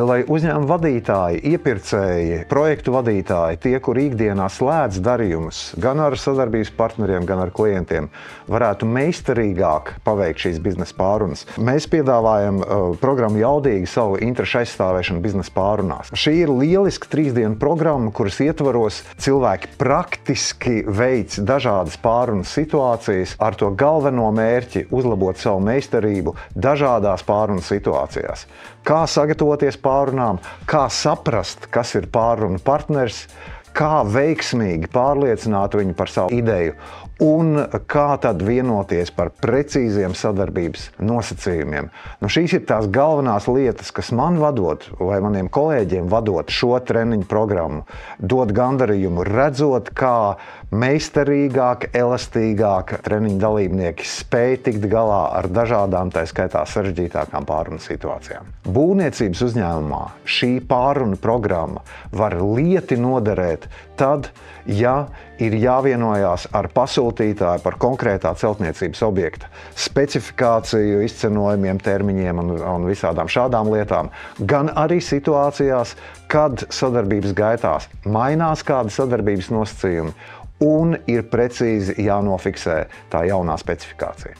lai uzņēmuma vadītāji, iepirkēji, projektu vadītāji, tie, kur ikdienā slēdz darījumus gan ar sadarbības partneriem, gan ar klientiem, varētu meistarīgāk paveikt šīs biznesa pārunas. Mēs piedāvājam programmu Jaudīgi savu interešu aizstāvēšanu biznesa pārunās. Šī ir lieliska 3-dienu programma, kuras ietvaros cilvēki praktiski veic dažādas pārunas situācijas ar to galveno mērķi uzlabot savu meistarību dažādās pārunas situācijās. Kā sagatavoties pārunām, kā saprast, kas ir pārunu partners, kā veiksmīgi pārliecināt viņu par savu ideju un kā tad vienoties par precīziem sadarbības nosacījumiem. Šīs ir tās galvenās lietas, kas man vadot vai maniem kolēģiem vadot šo treniņu programmu, dod gandarījumu redzot, kā meistarīgāk, elastīgāk treniņu dalībnieki spēj tikt galā ar dažādām, tā skaitā sarežģītākām pārunu situācijām. Būvniecības uzņēmumā šī pārunu programma var lieti noderēt tad, ja ir jāvienojās ar pasūtītāju par konkrētā celtniecības objekta specifikāciju, izcenojumiem, termiņiem un visādām šādām lietām, gan arī situācijās, kad sadarbības gaitās mainās kādi sadarbības nosacījumi un ir precīzi jānofiksē tā jaunā specifikācija.